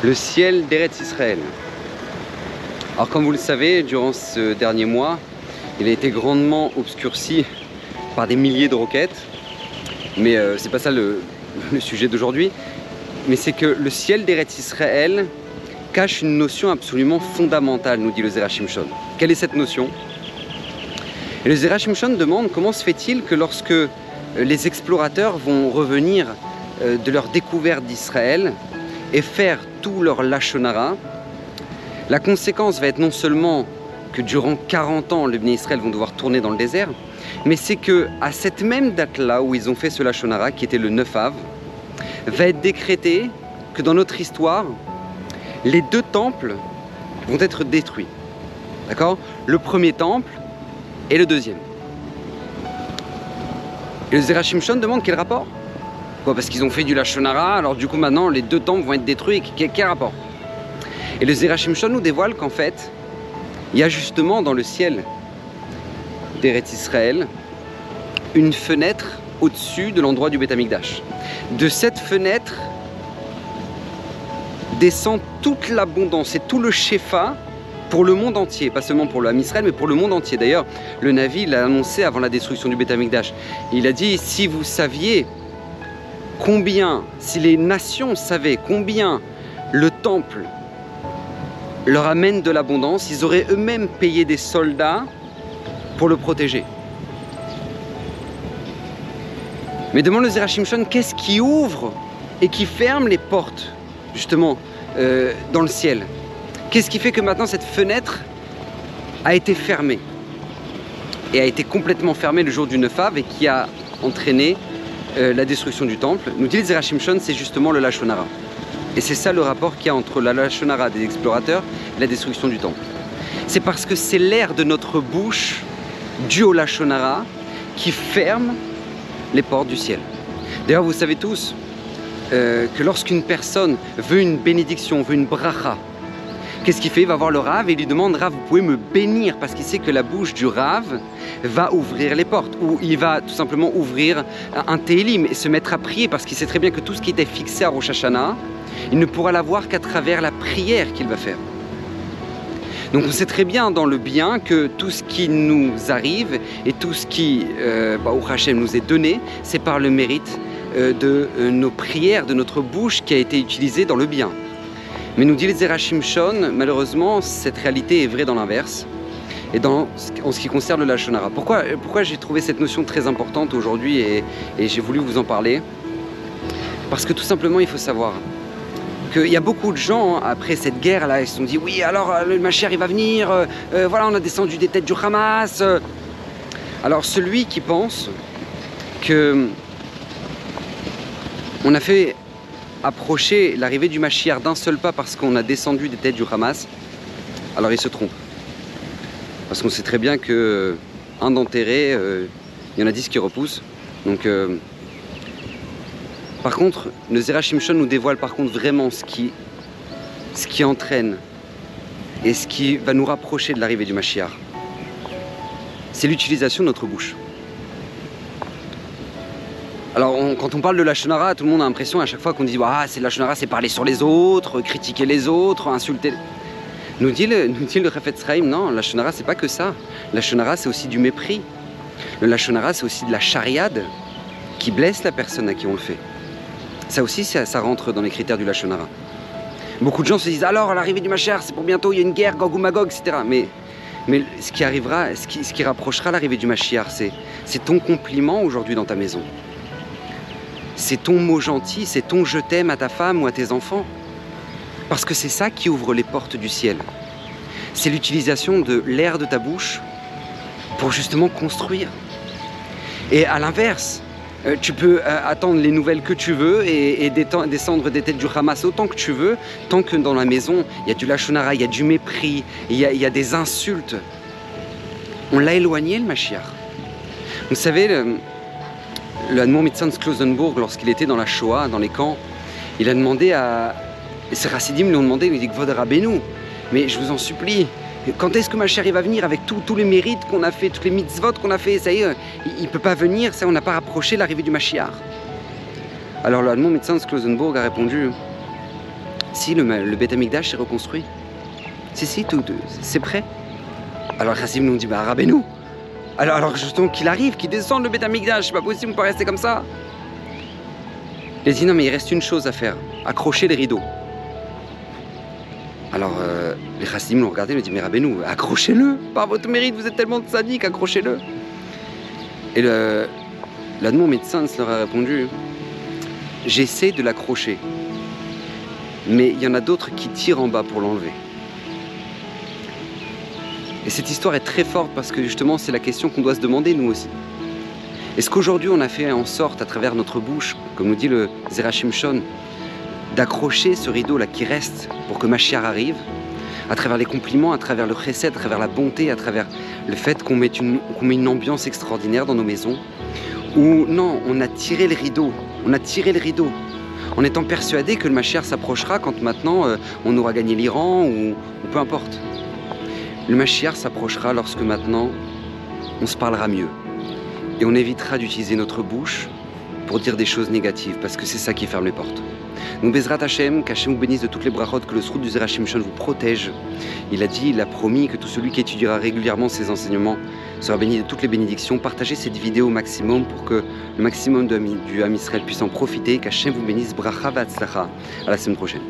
Le ciel d'Eretz Israël. Alors comme vous le savez, durant ce dernier mois, il a été grandement obscurci par des milliers de roquettes. Mais c'est pas ça le sujet d'aujourd'hui. Mais c'est que le ciel d'Eretz Israël cache une notion absolument fondamentale, nous dit le Zera Shimshon. Quelle est cette notion? Et le Zera Shimshon demande comment se fait-il que lorsque les explorateurs vont revenir de leur découverte d'Israël et faire tout leur Lashon Hara, la conséquence va être non seulement que durant 40 ans, les Bnei Israël vont devoir tourner dans le désert, mais c'est que à cette même date-là où ils ont fait ce Lashon Hara, qui était le 9 Av, va être décrété que dans notre histoire, les deux temples vont être détruits. D'accord? Le premier temple et le deuxième. Et le Zera Shimshon demande quel rapport? Quoi, parce qu'ils ont fait du Lashon Hara, alors du coup maintenant les deux temples vont être détruits, quel rapport? Et le Zera Shimshon nous dévoile qu'en fait, il y a justement dans le ciel d'Eretz Israël une fenêtre au-dessus de l'endroit du Beth Amikdash. De cette fenêtre descend toute l'abondance et tout le Shefa pour le monde entier, pas seulement pour le Ham Israël, mais pour le monde entier. D'ailleurs, le Navi l'a annoncé avant la destruction du Beth Amikdash. Il a dit, si vous saviez combien, si les nations savaient combien le temple leur amène de l'abondance, ils auraient eux-mêmes payé des soldats pour le protéger. Mais demande le Zera Shimshon, qu'est-ce qui ouvre et qui ferme les portes, justement, dans le ciel? Qu'est-ce qui fait que maintenant cette fenêtre a été fermée et a été complètement fermée le jour du 9 Av et qui a entraîné la destruction du temple? Nous dit le Zera Shimshon, c'est justement le Lashon Hara. Et c'est ça le rapport qu'il y a entre la Lashon Hara des explorateurs et la destruction du temple. C'est parce que c'est l'air de notre bouche, dû au Lashon Hara, qui ferme les portes du ciel. D'ailleurs, vous savez tous que lorsqu'une personne veut une bénédiction, veut une bracha, qu'est-ce qu'il fait? Il va voir le Rav et il lui demande, Rav, vous pouvez me bénir, parce qu'il sait que la bouche du Rav va ouvrir les portes, ou il va tout simplement ouvrir un Télim et se mettre à prier, parce qu'il sait très bien que tout ce qui était fixé à Rosh Hashanah, il ne pourra l'avoir qu'à travers la prière qu'il va faire. Donc on sait très bien dans le bien que tout ce qui nous arrive et tout ce qui, au Hachem, nous est donné, c'est par le mérite de nos prières, de notre bouche qui a été utilisée dans le bien. Mais nous dit le Zera Shimshon, malheureusement, cette réalité est vraie dans l'inverse. Et en ce qui concerne le Lashon Hara. Pourquoi j'ai trouvé cette notion très importante aujourd'hui et j'ai voulu vous en parler? Parce que tout simplement, il faut savoir qu'il y a beaucoup de gens, après cette guerre-là, ils se sont dit, oui, alors le Mashiach, il va venir, voilà, on a descendu des têtes du Hamas. Alors celui qui pense que on a fait approcher l'arrivée du Mashiach d'un seul pas parce qu'on a descendu des têtes du Hamas, alors il se trompe. Parce qu'on sait très bien que un d'enterré, il y en a 10 qui repoussent. Donc, par contre, le Zera Shimshon nous dévoile par contre vraiment ce qui entraîne et ce qui va nous rapprocher de l'arrivée du Mashiach. C'est l'utilisation de notre bouche. Alors quand on parle de Lashon Hara, tout le monde a l'impression à chaque fois qu'on dit ah, c'est Lashon Hara, c'est parler sur les autres, critiquer les autres, insulter. Nous dit le Chafetz Chaim, non, Lashon Hara c'est pas que ça. Lashon Hara c'est aussi du mépris. Le Lashon Hara c'est aussi de la chariade qui blesse la personne à qui on le fait. Ça aussi ça rentre dans les critères du Lashon Hara. Beaucoup de gens se disent alors à l'arrivée du Mashiach c'est pour bientôt, il y a une guerre, Gog ou Magog, etc. Mais ce qui arrivera, ce qui rapprochera l'arrivée du Mashiach, c'est ton compliment aujourd'hui dans ta maison. C'est ton mot gentil, c'est ton je t'aime à ta femme ou à tes enfants. Parce que c'est ça qui ouvre les portes du ciel. C'est l'utilisation de l'air de ta bouche pour justement construire. Et à l'inverse, tu peux attendre les nouvelles que tu veux et descendre des têtes du Hamas autant que tu veux, tant que dans la maison, il y a du Lashon Hara, il y a du mépris, il y a des insultes. On l'a éloigné, le Mashiach. Vous savez, le Admor Mitzan Sklosenburg, lorsqu'il était dans la Shoah, dans les camps, il a demandé à... Et ces Chassidim lui ont demandé, il lui dit Kvod Rabbeinu, mais je vous en supplie, quand est-ce que Mashiach va venir avec tous les mérites qu'on a fait, toutes les mitzvot qu'on a fait, ça y est, il ne peut pas venir, ça on n'a pas rapproché l'arrivée du Mashiach. Alors le Admor Mitzan Sklosenburg a répondu, Si, le Beth Amikdash est reconstruit. Si, tout, c'est prêt. Alors les Chassidim nous ont dit, bah Rabbeinu, alors justement qu'il arrive, qu'il descende le Beth Amikdash, c'est pas possible, on peut pas rester comme ça. Il a dit, non mais il reste une chose à faire, accrocher les rideaux. Alors les Chassidim l'ont regardé, ils lui ont dit, mais Rabbeinu, accrochez-le, par votre mérite, vous êtes tellement sadique, accrochez-le. Et l'un de mon médecin leur a répondu, j'essaie de l'accrocher, mais il y en a d'autres qui tirent en bas pour l'enlever. Et cette histoire est très forte parce que justement c'est la question qu'on doit se demander nous aussi. Est-ce qu'aujourd'hui on a fait en sorte à travers notre bouche, comme nous dit le Zera Shimshon, d'accrocher ce rideau là qui reste pour que Mashiach arrive, à travers les compliments, à travers le chesed, à travers la bonté, à travers le fait qu'on met une ambiance extraordinaire dans nos maisons, ou non, on a tiré le rideau, en étant persuadé que le Mashiach s'approchera quand maintenant on aura gagné l'Iran ou peu importe. Le Mashiach s'approchera lorsque maintenant on se parlera mieux et on évitera d'utiliser notre bouche pour dire des choses négatives parce que c'est ça qui ferme les portes. Donc Bezrat Hashem, qu'Hashem vous bénisse de toutes les brachot, que le srout du Zera Shimshon vous protège. Il a promis que tout celui qui étudiera régulièrement ses enseignements sera béni de toutes les bénédictions. Partagez cette vidéo au maximum pour que le maximum du Ham Israël puisse en profiter. Qu'Hashem vous bénisse, bracha v'atzlacha. À la semaine prochaine.